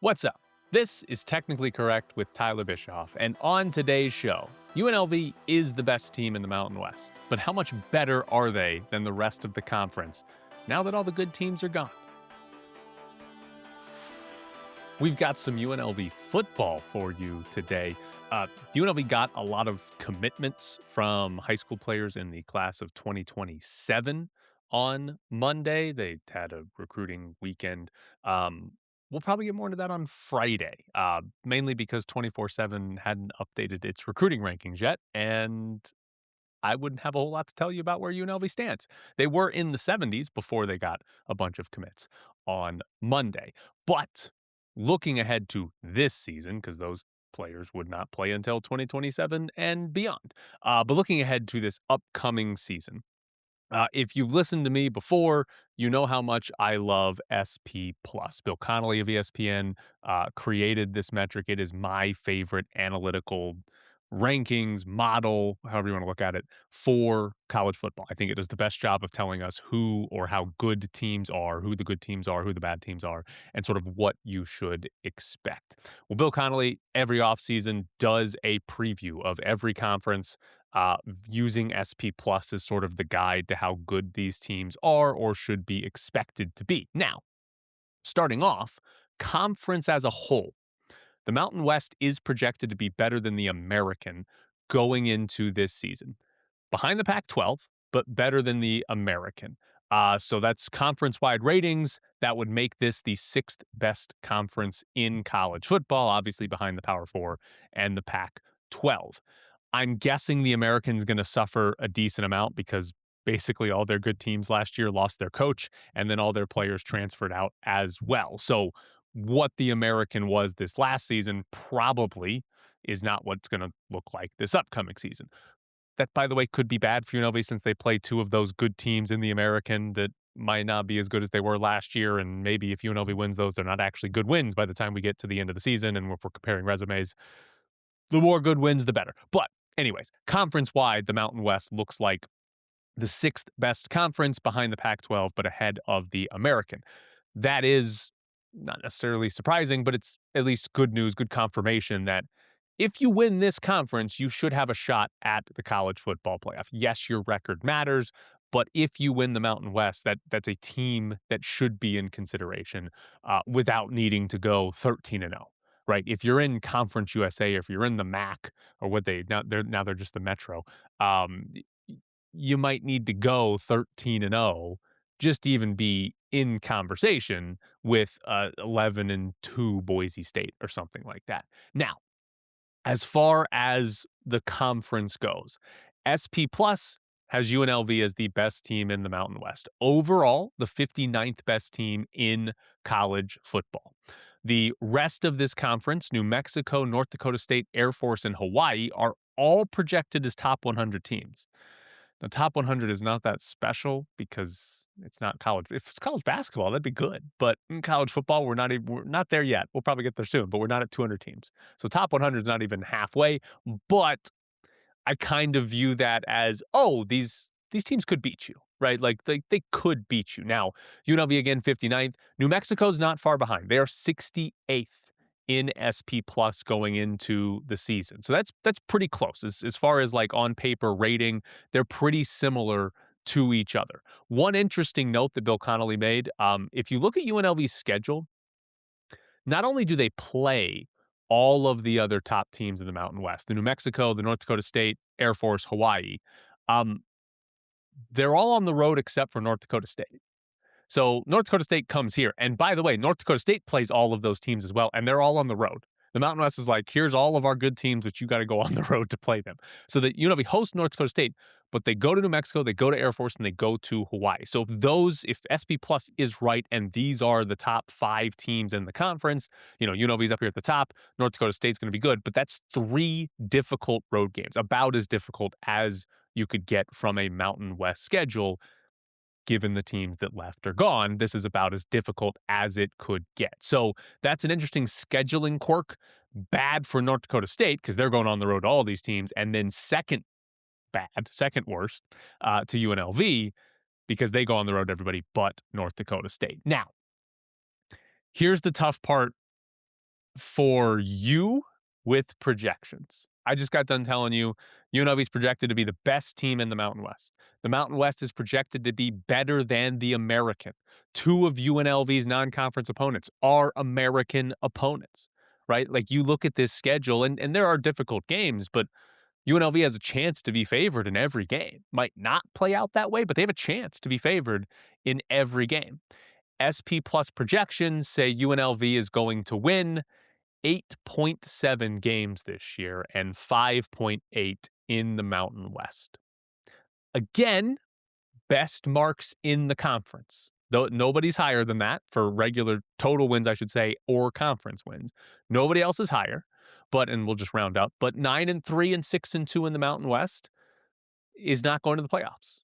What's up? This is Technically Correct with Tyler Bischoff, and on today's show, UNLV is the best team in the Mountain West, but how much better are they than the rest of the conference now that all the good teams are gone? We've got some UNLV football for you today. UNLV got a lot of commitments from high school players in the class of 2027 on Monday. They had a recruiting weekend. We'll probably get more into that on Friday, mainly because 24/7 hadn't updated its recruiting rankings yet, and I wouldn't have a whole lot to tell you about where UNLV stands. They were in the 70s before they got a bunch of commits on Monday. But looking ahead to this season, because those players would not play until 2027 and beyond, but looking ahead to this upcoming season, if you've listened to me before, you know how much I love SP Plus. Bill Connolly of ESPN created this metric. It is my favorite analytical rankings model, however you want to look at it, for college football. I think it does the best job of telling us who or how good teams are, who the good teams are, who the bad teams are, and sort of what you should expect. Well, Bill Connolly every offseason does a preview of every conference, using SP Plus as sort of the guide to how good these teams are or should be expected to be. Now, starting off, conference as a whole, the Mountain West is projected to be better than the American going into this season. Behind the Pac-12, but better than the American. So that's conference-wide ratings. That would make this the sixth best conference in college football, obviously behind the Power Four and the Pac-12. I'm guessing the American's going to suffer a decent amount because basically all their good teams last year lost their coach, and then all their players transferred out as well. So what the American was this last season probably is not what's going to look like this upcoming season. That, by the way, could be bad for UNLV since they play two of those good teams in the American that might not be as good as they were last year. And maybe if UNLV wins those, they're not actually good wins by the time we get to the end of the season. And if we're comparing resumes, the more good wins, the better. But anyways, conference-wide, the Mountain West looks like the sixth best conference behind the Pac-12, but ahead of the American. That is not necessarily surprising, but it's at least good news, good confirmation that if you win this conference, you should have a shot at the college football playoff. Yes, your record matters, but if you win the Mountain West, that's a team that should be in consideration without needing to go 13-0. Right? If you're in Conference USA, or if you're in the MAC, or what they're just the Metro, you might need to go 13-0 just to even be in conversation with 11-2 Boise State or something like that. Now, as far as the conference goes, SP Plus has UNLV as the best team in the Mountain West. Overall, the 59th best team in college football. The rest of this conference, New Mexico, North Dakota State, Air Force, and Hawaii, are all projected as top 100 teams. Now, top 100 is not that special because it's not college. If it's college basketball, that'd be good. But in college football, we're not there yet. We'll probably get there soon, but we're not at 200 teams. So top 100 is not even halfway. But I kind of view that as, these teams could beat you, right? Like they could beat you. Now, UNLV again, 59th. New Mexico's not far behind. They are 68th in SP Plus going into the season. So that's pretty close. As far as like on paper rating, they're pretty similar to each other. One interesting note that Bill Connolly made, if you look at UNLV's schedule, not only do they play all of the other top teams in the Mountain West, the New Mexico, the North Dakota State, Air Force, Hawaii, they're all on the road except for North Dakota State. So North Dakota State comes here. And by the way, North Dakota State plays all of those teams as well, and they're all on the road. The Mountain West is like, here's all of our good teams, but you got to go on the road to play them. So that UNLV hosts North Dakota State, but they go to New Mexico, they go to Air Force, and they go to Hawaii. So if SP Plus is right, and these are the top 5 teams in the conference, UNLV's up here at the top, North Dakota State's going to be good, but that's 3 difficult road games, about as difficult as you could get from a Mountain West schedule. Given the teams that left or gone, this is about as difficult as it could get. So that's an interesting scheduling quirk. Bad for North Dakota State because they're going on the road to all these teams. And then second worst to UNLV because they go on the road to everybody but North Dakota State. Now, here's the tough part For you with projections, I just got done telling you UNLV is projected to be the best team in the Mountain West. The Mountain West is projected to be better than the American. Two of UNLV's non-conference opponents are American opponents, right? Like you look at this schedule, and there are difficult games, but UNLV has a chance to be favored in every game. Might not play out that way, but they have a chance to be favored in every game. SP Plus projections say UNLV is going to win 8.7 games this year and 5.8 in the Mountain West. Again, best marks in the conference. Though nobody's higher than that for regular total wins, I should say, or conference wins. Nobody else is higher, and we'll just round up, but 9-3 and 6-2 in the Mountain West is not going to the playoffs,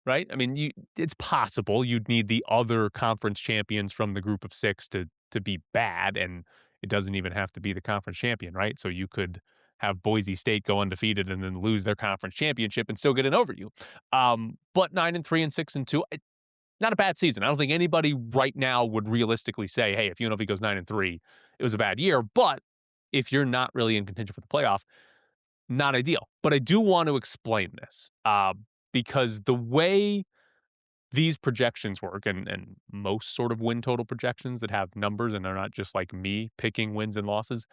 right? I mean, it's possible you'd need the other conference champions from the group of six to be bad, and it doesn't even have to be the conference champion, right? So you could have Boise State go undefeated and then lose their conference championship and still get it over you. But 9-3 and 6-2, not a bad season. I don't think anybody right now would realistically say, hey, if UNLV goes 9-3, it was a bad year. But if you're not really in contention for the playoff, not ideal. But I do want to explain this because the way these projections work, and most sort of win total projections that have numbers and are not just like me picking wins and losses,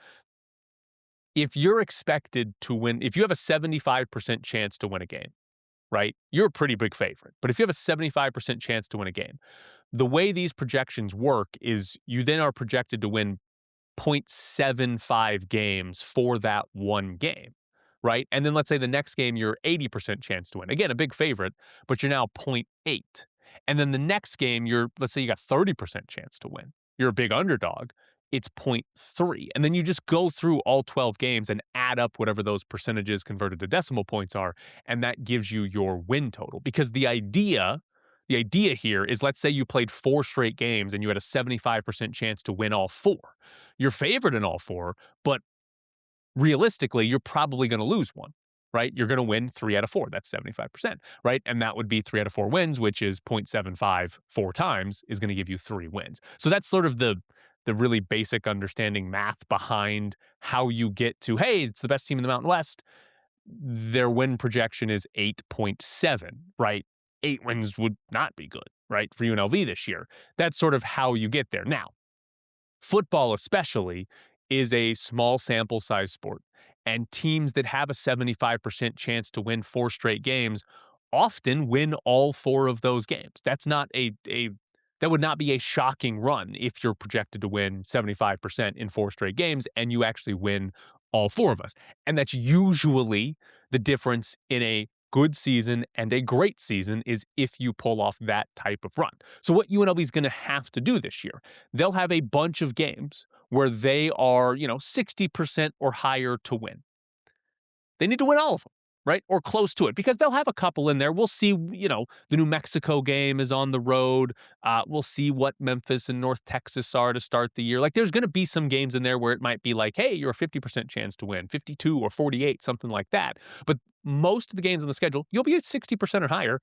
if you're expected to win, if you have a 75% chance to win a game, right, you're a pretty big favorite. But if you have a 75% chance to win a game, the way these projections work is you then are projected to win 0.75 games for that one game, right? And then let's say the next game you're 80% chance to win. Again, a big favorite, but you're now 0.8. And then the next game let's say you got 30% chance to win. You're a big underdog. It's 0.3. And then you just go through all 12 games and add up whatever those percentages converted to decimal points are, and that gives you your win total. Because the idea here is, let's say you played 4 straight games and you had a 75% chance to win all 4. You're favored in all 4, but realistically, you're probably going to lose one, right? You're going to win 3 out of 4. That's 75%, right? And that would be 3 out of 4 wins, which is 0.75 4 times is going to give you 3 wins. So that's sort of the really basic understanding math behind how you get to, hey, it's the best team in the Mountain West. Their win projection is 8.7, right? 8 wins would not be good, right, for UNLV this year. That's sort of how you get there. Now, football especially is a small sample size sport, and teams that have a 75% chance to win 4 straight games often win all 4 of those games. That's not that would not be a shocking run if you're projected to win 75% in 4 straight games and you actually win all 4 of us. And that's usually the difference in a good season and a great season, is if you pull off that type of run. So what UNLV is going to have to do this year, they'll have a bunch of games where they are, 60% or higher to win. They need to win all of them, right? Or close to it, because they'll have a couple in there. We'll see, the New Mexico game is on the road. We'll see what Memphis and North Texas are to start the year. Like, there's going to be some games in there where it might be like, hey, you're a 50% chance to win, 52 or 48, something like that. But most of the games on the schedule, you'll be at 60% or higher,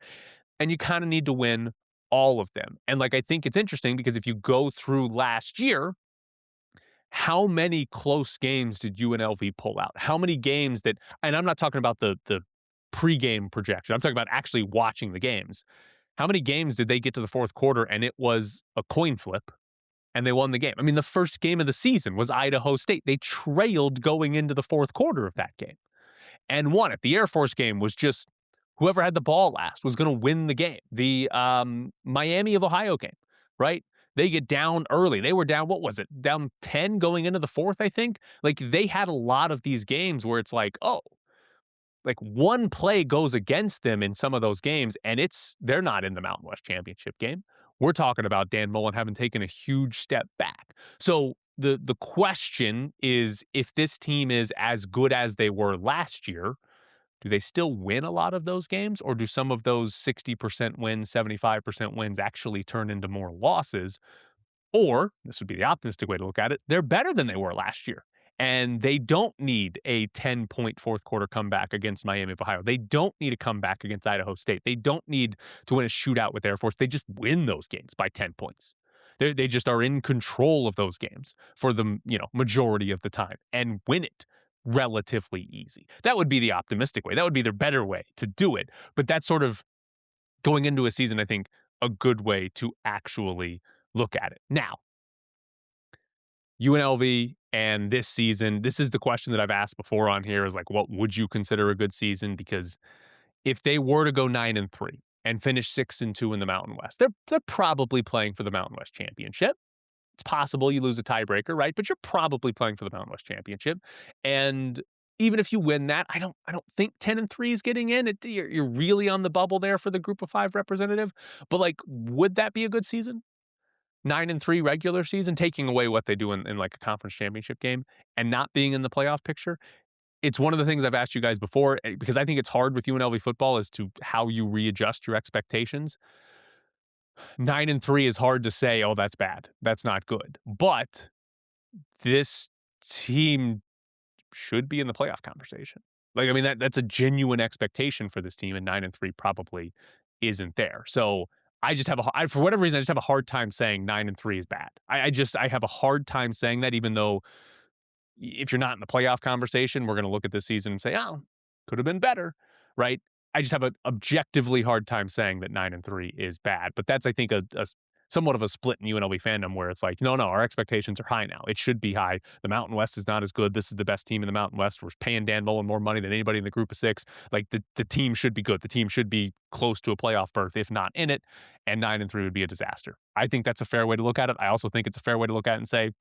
and you kind of need to win all of them. And I think it's interesting because if you go through last year, how many close games did UNLV pull out? How many games and I'm not talking about the pregame projection. I'm talking about actually watching the games. How many games did they get to the fourth quarter and it was a coin flip and they won the game? I mean, the first game of the season was Idaho State. They trailed going into the fourth quarter of that game and won it. The Air Force game was just whoever had the ball last was going to win the game. The Miami of Ohio game, right? They get down early. They were down, what was it? Down 10 going into the fourth, I think. They had a lot of these games where it's like, oh, one play goes against them in some of those games, and they're not in the Mountain West Championship game. We're talking about Dan Mullen having taken a huge step back. So the question is, if this team is as good as they were last year, do they still win a lot of those games, or do some of those 60% wins, 75% wins actually turn into more losses? Or, this would be the optimistic way to look at it, they're better than they were last year, and they don't need a 10-point fourth quarter comeback against Miami of Ohio. They don't need a comeback against Idaho State. They don't need to win a shootout with Air Force. They just win those games by 10 points. They just are in control of those games for the majority of the time and win it relatively easy. That would be the optimistic way. That would be the better way to do it. But that's sort of going into a season, I think, a good way to actually look at it. Now, UNLV and this season, this is the question that I've asked before on here is like, what would you consider a good season? Because if they were to go 9-3 and finish 6-2 in the Mountain West, they're probably playing for the Mountain West Championship. It's possible you lose a tiebreaker, right? But you're probably playing for the Mountain West Championship. And even if you win that, I don't think 10-3 is getting in. You're really on the bubble there for the Group of 5 representative. But like, would that be a good season? 9-3 regular season, taking away what they do in like a conference championship game and not being in the playoff picture. It's one of the things I've asked you guys before because I think it's hard with UNLV football as to how you readjust your expectations. 9-3 is hard to say, oh, that's bad. That's not good. But this team should be in the playoff conversation. Like, I mean, that's a genuine expectation for this team, and 9-3 probably isn't there. So I just have for whatever reason, I just have a hard time saying 9-3 is bad. I have a hard time saying that, even though if you're not in the playoff conversation, we're going to look at this season and say, oh, could have been better, right? I just have an objectively hard time saying that 9-3 is bad. But that's, I think, a somewhat of a split in UNLV fandom where it's like, no, our expectations are high now. It should be high. The Mountain West is not as good. This is the best team in the Mountain West. We're paying Dan Mullen more money than anybody in the Group of 6. Like, the team should be good. The team should be close to a playoff berth, if not in it. And 9-3 would be a disaster. I think that's a fair way to look at it. I also think it's a fair way to look at it and say,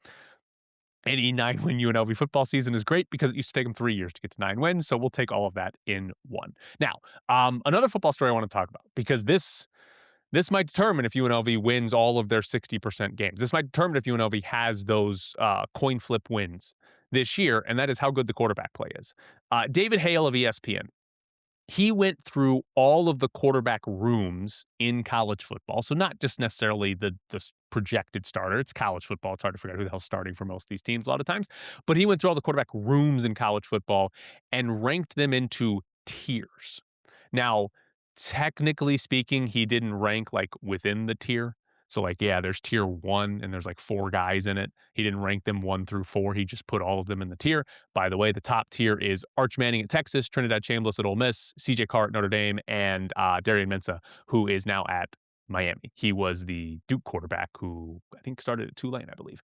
any 9-win UNLV football season is great because it used to take them 3 years to get to 9 wins. So we'll take all of that in one. Now, another football story I want to talk about, because this might determine if UNLV wins all of their 60% games. This might determine if UNLV has those coin flip wins this year, and that is how good the quarterback play is. David Hale of ESPN, he went through all of the quarterback rooms in college football. So not just necessarily the projected starter. It's college football. It's hard to figure out who the hell's starting for most of these teams a lot of times. But he went through all the quarterback rooms in college football and ranked them into tiers. Now, technically speaking, he didn't rank like within the tier. So like, yeah, there's tier 1 and there's like 4 guys in it. He didn't rank them 1 through 4. He just put all of them in the tier. By the way, the top tier is Arch Manning at Texas, Trinidad Chambliss at Ole Miss, CJ Carr at Notre Dame, and Darian Mensah, who is now at Miami. He was the Duke quarterback who I think started at Tulane, I believe.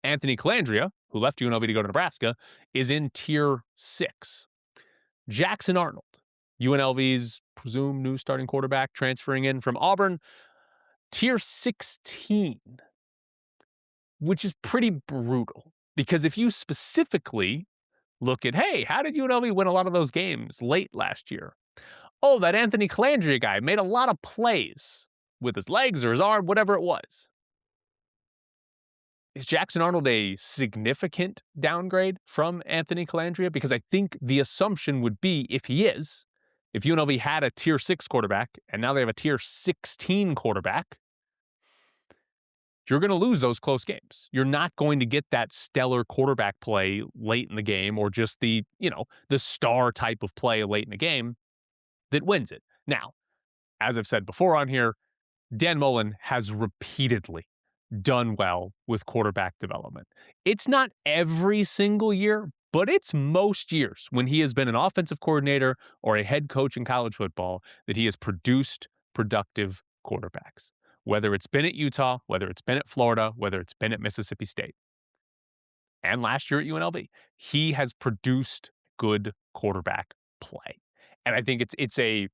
Anthony Colandrea, who left UNLV to go to Nebraska, is in tier 6. Jackson Arnold, UNLV's presumed new starting quarterback, transferring in from Auburn, tier 16, which is pretty brutal. Because if you specifically look at, hey, how did UNLV win a lot of those games late last year? Oh, that Anthony Colandrea guy made a lot of plays with his legs or his arm, whatever it was. Is Jackson Arnold a significant downgrade from Anthony Colandrea? Because I think the assumption would be, if he is, if UNLV had a tier 6 quarterback and now they have a tier 16 quarterback, you're going to lose those close games. You're not going to get that stellar quarterback play late in the game or just the star type of play late in the game that wins it. Now, as I've said before on here, Dan Mullen has repeatedly done well with quarterback development. It's not every single year, but it's most years when he has been an offensive coordinator or a head coach in college football that he has produced productive quarterbacks. Whether it's been at Utah, whether it's been at Florida, whether it's been at Mississippi State. And last year at UNLV, he has produced good quarterback play. And I think it's a,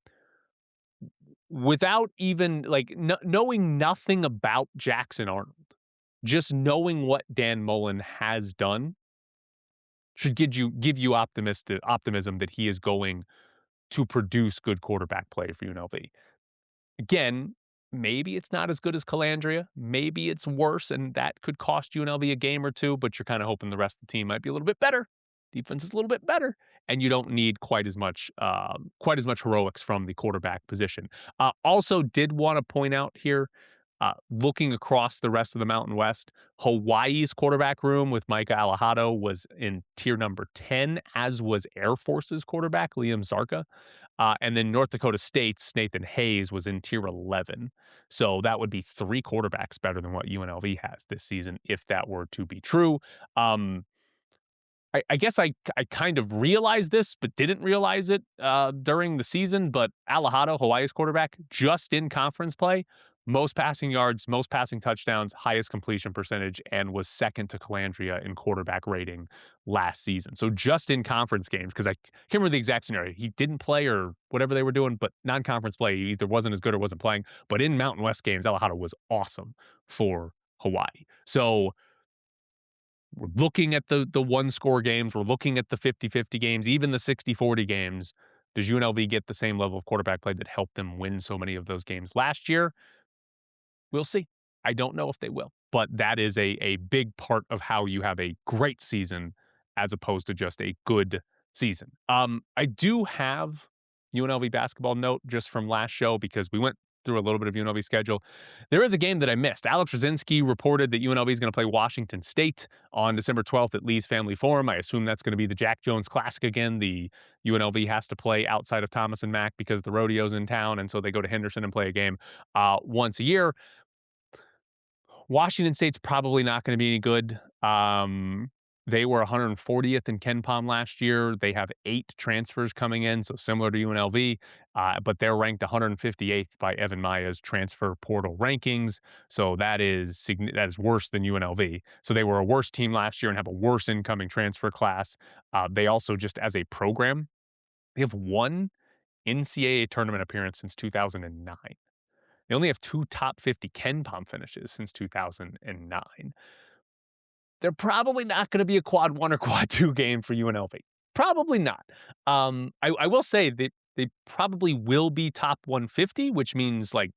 without even like knowing nothing about Jackson Arnold, just knowing what Dan Mullen has done should give you optimism that he is going to produce good quarterback play for UNLV. Again, maybe it's not as good as Colandrea. Maybe it's worse, and that could cost UNLV a game or two, but you're kind of hoping the rest of the team might be a little bit better. Defense is a little bit better, and you don't need quite as much heroics from the quarterback position. Also did want to point out here, looking across the rest of the Mountain West, Hawaii's quarterback room with Micah Alejado was in tier number 10, as was Air Force's quarterback, Liam Zarka. And then North Dakota State's Nathan Hayes was in tier 11. So that would be 3 quarterbacks better than what UNLV has this season if that were to be true. I guess I kind of realized this, but didn't realize it during the season. But Alahado, Hawaii's quarterback, just in conference play, most passing yards, most passing touchdowns, highest completion percentage, and was second to Colandrea in quarterback rating last season. So just in conference games, because I can't remember the exact scenario. He didn't play or whatever they were doing, but non-conference play, he either wasn't as good or wasn't playing. But in Mountain West games, Alahado was awesome for Hawaii. So we're looking at the one-score games. We're looking at the 50-50 games, even the 60-40 games. Does UNLV get the same level of quarterback play that helped them win so many of those games last year? We'll see. I don't know if they will, but that is a big part of how you have a great season as opposed to just a good season. I do have UNLV basketball note just from last show because we went through a little bit of UNLV schedule. There is a game that I missed. Alex Rosinski reported that UNLV is going to play Washington State on December 12th at Lee's Family Forum. I assume that's going to be the Jack Jones Classic again. The UNLV has to play outside of Thomas and Mack because the rodeo's in town, and so they go to Henderson and play a game once a year. Washington State's probably not going to be any good. They were 140th in KenPom last year. They have 8 transfers coming in, so similar to UNLV, but they're ranked 158th by Evan Maya's transfer portal rankings. So that is worse than UNLV. So they were a worse team last year and have a worse incoming transfer class. They also, just as a program, they have 1 NCAA tournament appearance since 2009. They only have 2 top 50 KenPom finishes since 2009. They're probably not going to be a quad 1 or quad 2 game for UNLV. Probably not. I will say that they probably will be top 150, which means like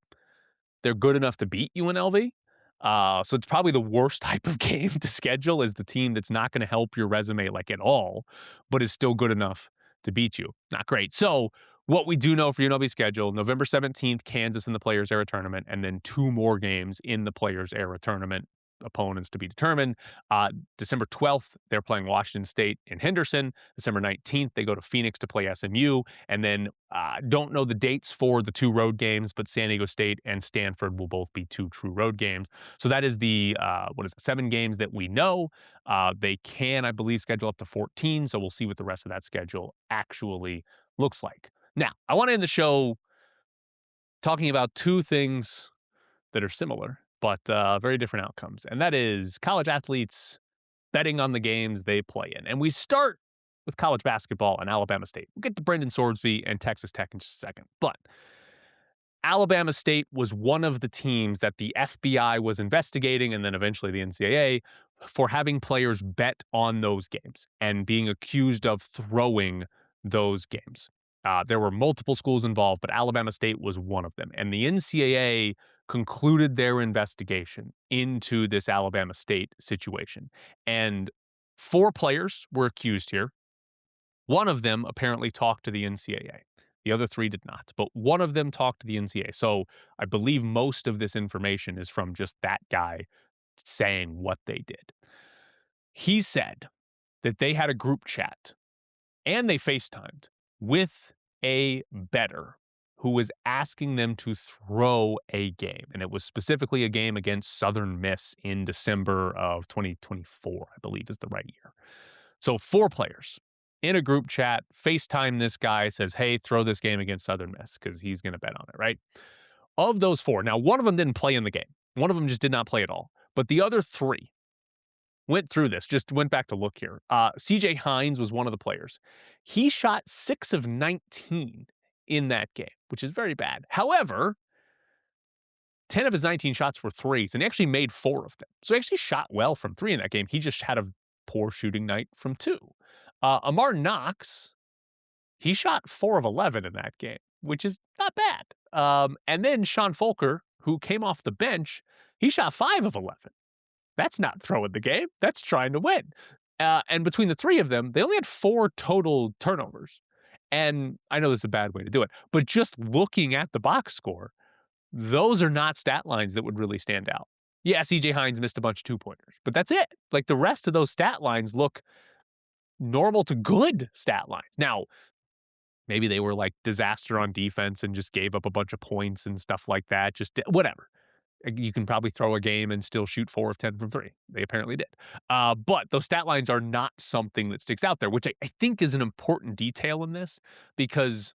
they're good enough to beat UNLV. So it's probably the worst type of game to schedule is the team that's not going to help your resume like at all, but is still good enough to beat you. Not great. So what we do know for UNLV schedule, November 17th, Kansas in the Players Era Tournament, and then 2 more games in the Players Era Tournament, opponents to be determined. December 12th, they're playing Washington State in Henderson. December 19th, they go to Phoenix to play SMU. And then don't know the dates for the 2 road games, but San Diego State and Stanford will both be 2 true road games. So that is the, 7 games that we know. They can, I believe, schedule up to 14. So we'll see what the rest of that schedule actually looks like. Now, I want to end the show talking about 2 things that are similar, but very different outcomes. And that is college athletes betting on the games they play in. And we start with college basketball and Alabama State. We'll get to Brendan Sorsby and Texas Tech in just a second. But Alabama State was one of the teams that the FBI was investigating, and then eventually the NCAA, for having players bet on those games and being accused of throwing those games. There were multiple schools involved, but Alabama State was one of them. And the NCAA concluded their investigation into this Alabama State situation. And 4 players were accused here. One of them apparently talked to the NCAA. The other 3 did not, but one of them talked to the NCAA. So I believe most of this information is from just that guy saying what they did. He said that they had a group chat and they FaceTimed with a bettor who was asking them to throw a game. And it was specifically a game against Southern Miss in December of 2024, I believe is the right year. So 4 players in a group chat, FaceTime this guy, says, hey, throw this game against Southern Miss because he's going to bet on it, right? Of those 4, now one of them didn't play in the game. One of them just did not play at all. But the other 3 went through this, just went back to look here. CJ Hines was one of the players. He shot 6 of 19 in that game, which is very bad. However, 10 of his 19 shots were threes, and he actually made 4 of them. So he actually shot well from 3 in that game. He just had a poor shooting night from 2. Amar Knox, he shot 4 of 11 in that game, which is not bad. And then Sean Folker, who came off the bench, he shot 5 of 11. That's not throwing the game. That's trying to win. And between the 3 of them, they only had 4 total turnovers. And I know this is a bad way to do it, but just looking at the box score, those are not stat lines that would really stand out. Yeah, CJ Hines missed a bunch of 2-pointers, but that's it. Like the rest of those stat lines look normal to good stat lines. Now, Maybe they were like disaster on defense and just gave up a bunch of points and stuff like that. Just whatever. You can probably throw a game and still shoot 4 of 10 from 3. They apparently did. But those stat lines are not something that sticks out there, which I think is an important detail in this because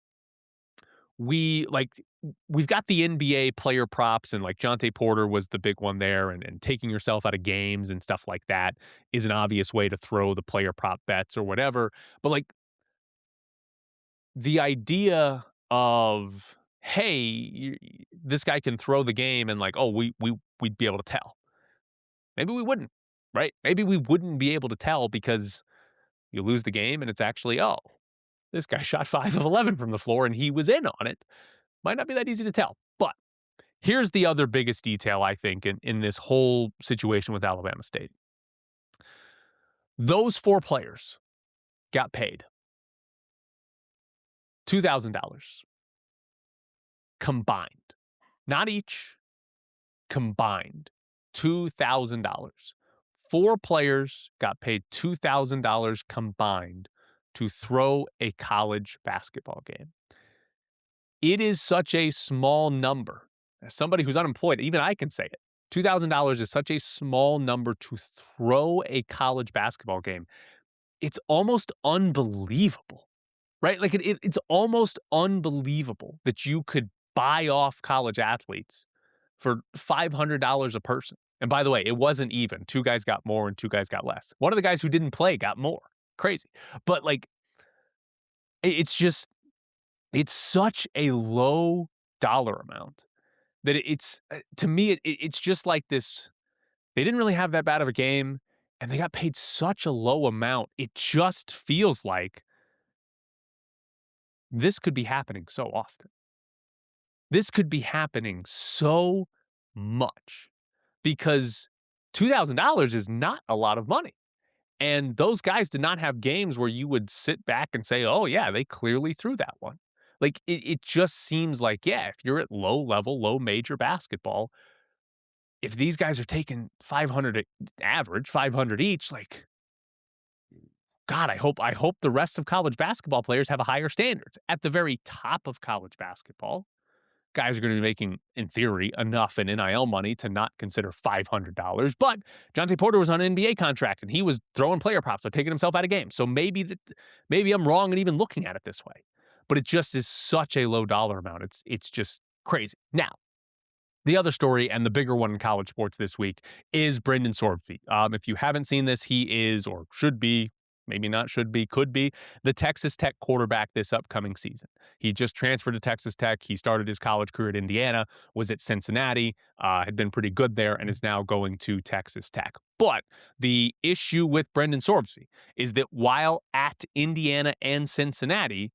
we've got the NBA player props and like Jonte Porter was the big one there and taking yourself out of games and stuff like that is an obvious way to throw the player prop bets or whatever. But like the idea of, hey, this guy can throw the game and like, oh, we'd be able to tell. Maybe we wouldn't, right? Maybe we wouldn't be able to tell because you lose the game and it's actually, oh, this guy shot 5 of 11 from the floor and he was in on it. Might not be that easy to tell. But here's the other biggest detail, I think, in this whole situation with Alabama State. Those 4 players got paid $2,000 combined. Not each, combined. $2,000. 4 players got paid $2,000 combined to throw a college basketball game. It is such a small number. As somebody who's unemployed, even I can say it. $2,000 is such a small number to throw a college basketball game. It's almost unbelievable, right? Like it's almost unbelievable that you could buy off college athletes for $500 a person. And by the way, it wasn't even. 2 guys got more and 2 guys got less. One of the guys who didn't play got more. Crazy. But like, it's such a low dollar amount that it's, to me, it's just like this. They didn't really have that bad of a game and they got paid such a low amount. It just feels like this could be happening so often. This could be happening so much because $2,000 is not a lot of money. And those guys did not have games where you would sit back and say, oh, yeah, they clearly threw that one. Like, it just seems like, yeah, if you're at low level, low major basketball, if these guys are taking 500 average, 500 each, like, God, I hope the rest of college basketball players have a higher standards. At the very top of college basketball, guys are going to be making, in theory, enough in NIL money to not consider $500. But Jonte Porter was on an NBA contract, and he was throwing player props or taking himself out of games. So maybe I'm wrong in even looking at it this way. But it just is such a low dollar amount. It's just crazy. Now, the other story and the bigger one in college sports this week is Brendan Sorbsby. If you haven't seen this, he is or should be, maybe not should be, could be, the Texas Tech quarterback this upcoming season. He just transferred to Texas Tech. He started his college career at Indiana, was at Cincinnati, had been pretty good there, and is now going to Texas Tech. But the issue with Brendan Sorbsby is that while at Indiana and Cincinnati,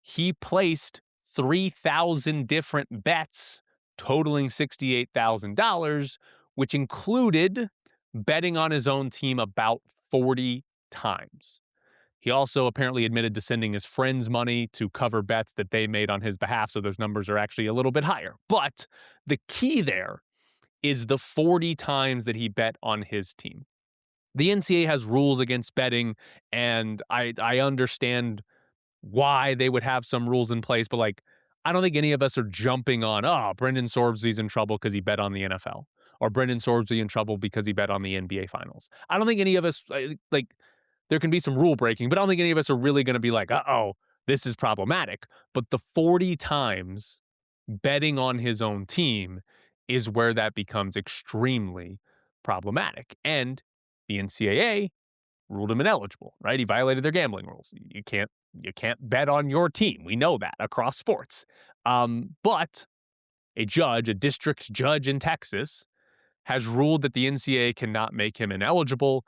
he placed 3,000 different bets totaling $68,000, which included betting on his own team about 40 times. He also apparently admitted to sending his friends money to cover bets that they made on his behalf, so those numbers are actually a little bit higher. But the key there is the 40 times that he bet on his team. The NCAA has rules against betting, and I understand why they would have some rules in place, but like, I don't think any of us are jumping on, oh, Brendan Sorbsby's in trouble because he bet on the NFL, or Brendan Sorbsby in trouble because he bet on the NBA finals. I don't think any of us, like, there can be some rule breaking, but I don't think any of us are really going to be like, uh-oh, this is problematic. But the 40 times betting on his own team is where that becomes extremely problematic. And the NCAA ruled him ineligible, right? He violated their gambling rules. You can't bet on your team. We know that across sports. But a district judge in Texas, has ruled that the NCAA cannot make him ineligible.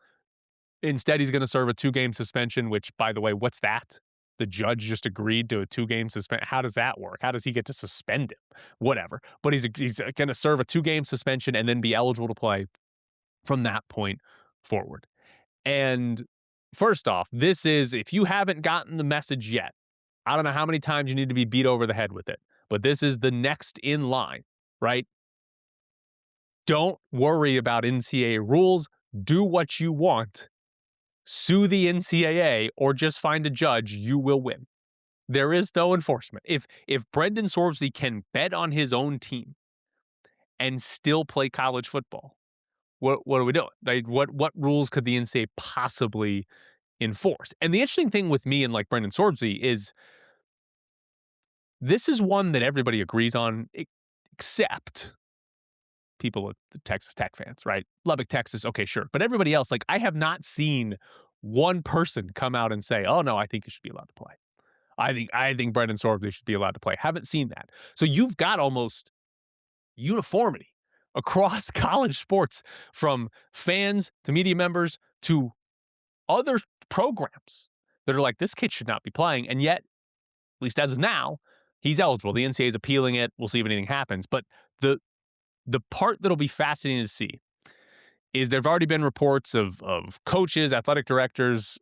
Instead, he's going to serve a 2-game suspension, which, by the way, what's that? The judge just agreed to a 2-game suspension. How does that work? How does he get to suspend him? Whatever. But he's going to serve a 2-game suspension and then be eligible to play from that point forward. And first off, this is, if you haven't gotten the message yet, I don't know how many times you need to be beat over the head with it, but this is the next in line, right? Don't worry about NCAA rules. Do what you want. Sue the NCAA or just find a judge. You will win. There is no enforcement. If Brendan Sorbsby can bet on his own team and still play college football, what are we doing? Like, what rules could the NCAA possibly enforce? And the interesting thing with me and like Brendan Sorbsby is this is one that everybody agrees on, except people at the Texas Tech fans, right? Lubbock, Texas, okay, sure. But everybody else, like, I have not seen one person come out and say, oh no, I think you should be allowed to play. I think Brendan Sorbsby should be allowed to play. Haven't seen that. So you've got almost uniformity across college sports, from fans to media members to other programs that are like, this kid should not be playing. And yet, at least as of now, he's eligible. The NCAA is appealing it. We'll see if anything happens. But the part that'll be fascinating to see is there've already been reports of coaches, athletic directors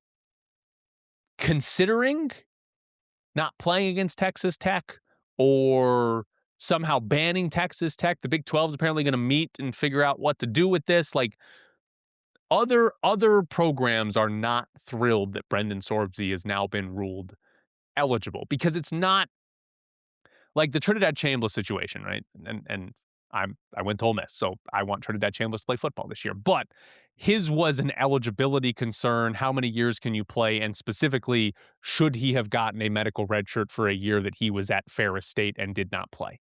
considering not playing against Texas Tech or somehow banning Texas Tech. The Big 12 is apparently going to meet and figure out what to do with this. Like, other programs are not thrilled that Brendan Sorbsby has now been ruled eligible, because it's not like the Trinidad Chambliss situation, right? And I went to Ole Miss, so I want Trinidad Chambliss to play football this year. But his was an eligibility concern. How many years can you play? And specifically, should he have gotten a medical red shirt for a year that he was at Ferris State and did not play?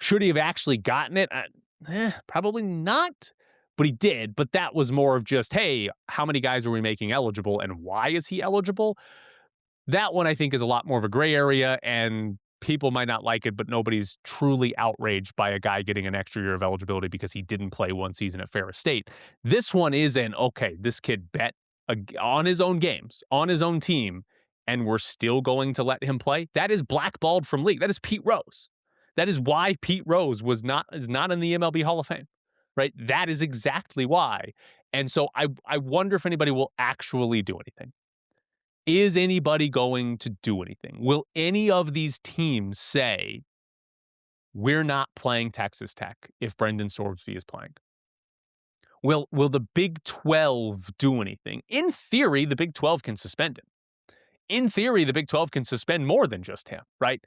Should he have actually gotten it? Probably not, but he did. But that was more of just, hey, how many guys are we making eligible and why is he eligible? That one I think is a lot more of a gray area, and people might not like it, but nobody's truly outraged by a guy getting an extra year of eligibility because he didn't play one season at Ferris State. This one is okay, this kid bet on his own games, on his own team, and we're still going to let him play. That is blackballed from league. That is Pete Rose. That is why Pete Rose is not in the MLB Hall of Fame, right? That is exactly why. And so I wonder if anybody will actually do anything. Is anybody going to do anything? Will any of these teams say, we're not playing Texas Tech if Brendan Sorbsby is playing? Will the Big 12 do anything? In theory, the Big 12 can suspend him. In theory, the Big 12 can suspend more than just him, right?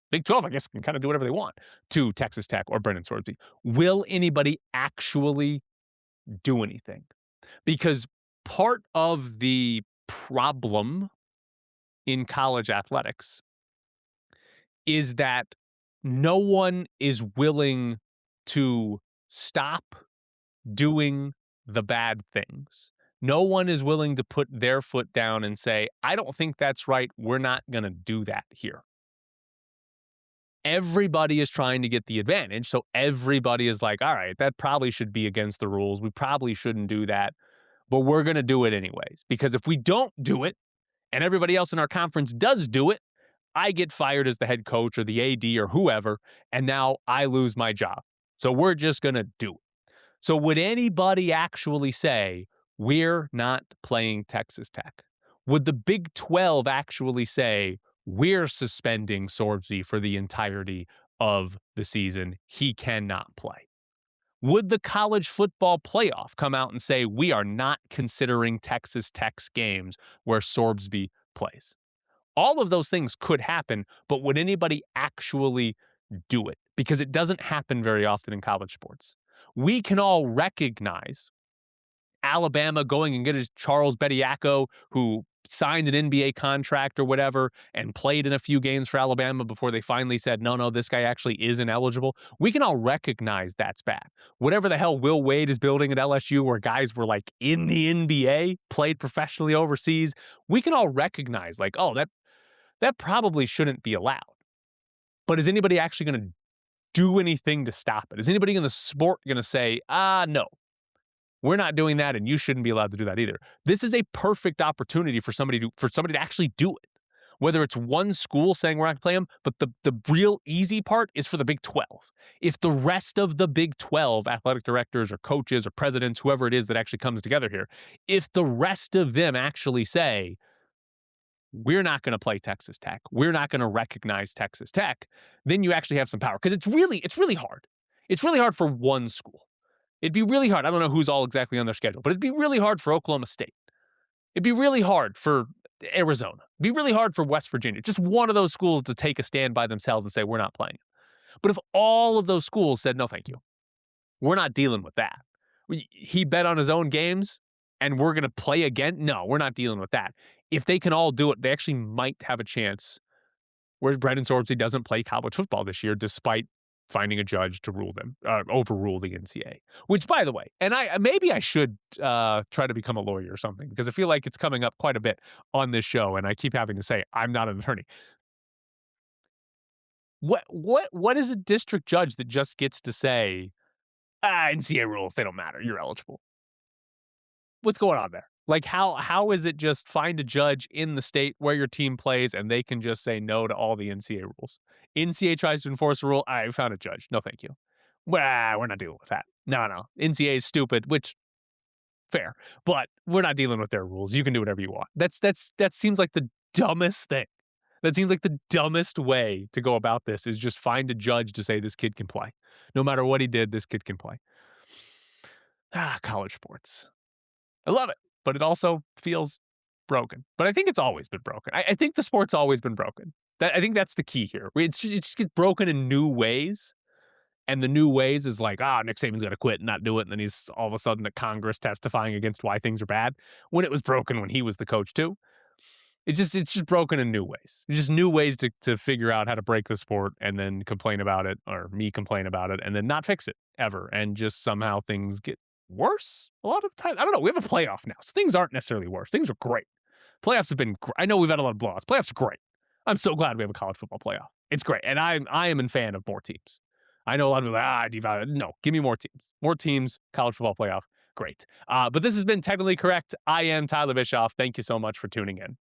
Big 12, I guess, can kind of do whatever they want to Texas Tech or Brendan Sorbsby. Will anybody actually do anything? Because part of the problem in college athletics is that no one is willing to stop doing the bad things. No one is willing to put their foot down and say, I don't think that's right. We're not going to do that here. Everybody is trying to get the advantage. So everybody is like, all right, that probably should be against the rules. We probably shouldn't do that, but we're going to do it anyways. Because if we don't do it and everybody else in our conference does do it, I get fired as the head coach or the AD or whoever, and now I lose my job. So we're just going to do it. So would anybody actually say, we're not playing Texas Tech? Would the Big 12 actually say, we're suspending Sorbsby for the entirety of the season? He cannot play. Would the college football playoff come out and say, we are not considering Texas Tech's games where Sorbsby plays? All of those things could happen, but would anybody actually do it? Because it doesn't happen very often in college sports. We can all recognize Alabama going and getting Charles Bediako, who signed an NBA contract or whatever and played in a few games for Alabama before they finally said, no, this guy actually is ineligible. We can all recognize that's bad. Whatever the hell Will Wade is building at LSU, where guys were like in the NBA, played professionally overseas, we can all recognize like, oh, that probably shouldn't be allowed. But is anybody actually going to do anything to stop it? Is anybody in the sport going to say, no, we're not doing that, and you shouldn't be allowed to do that either? This is a perfect opportunity for somebody to actually do it. Whether it's one school saying we're not going to play them, but the real easy part is for the Big 12. If the rest of the Big 12 athletic directors or coaches or presidents, whoever it is that actually comes together here, if the rest of them actually say, we're not going to play Texas Tech, we're not going to recognize Texas Tech, then you actually have some power. Because it's really hard. It's really hard for one school. It'd be really hard. I don't know who's all exactly on their schedule, but it'd be really hard for Oklahoma State. It'd be really hard for Arizona. It'd be really hard for West Virginia, just one of those schools to take a stand by themselves and say, we're not playing. But if all of those schools said, no, thank you, we're not dealing with that. He bet on his own games and we're going to play again. No, we're not dealing with that. If they can all do it, they actually might have a chance. Whereas Brendan Sorbsey doesn't play college football this year, despite finding a judge to overrule the NCAA. Which, by the way, and maybe I should try to become a lawyer or something, because I feel like it's coming up quite a bit on this show, and I keep having to say I'm not an attorney. What is a district judge that just gets to say, NCAA rules, they don't matter, you're eligible? What's going on there? Like, how is it just find a judge in the state where your team plays and they can just say no to all the NCAA rules? NCAA tries to enforce a rule. I found a judge. No, thank you. Well, we're not dealing with that. No. NCAA is stupid, which fair, but we're not dealing with their rules. You can do whatever you want. That seems like the dumbest thing. That seems like the dumbest way to go about this is just find a judge to say this kid can play. No matter what he did, this kid can play. College sports. I love it, but it also feels broken. But I think it's always been broken. I think the sport's always been broken. I think that's the key here. It just gets broken in new ways. And the new ways is like, Nick Saban's going to quit and not do it. And then he's all of a sudden at Congress testifying against why things are bad, when it was broken when he was the coach too. It's just broken in new ways. It's just new ways to figure out how to break the sport and then complain about it, or me complain about it, and then not fix it ever. And just somehow things get worse a lot of the time. I don't know. We have a playoff now, so things aren't necessarily worse. Things are great. Playoffs have been great. I know we've had a lot of blowouts. Playoffs are great. I'm so glad we have a college football playoff. It's great. And I am a fan of more teams. I know a lot of people are like, no, give me more teams. More teams, college football playoff. Great. But this has been Technically Correct. I am Tyler Bischoff. Thank you so much for tuning in.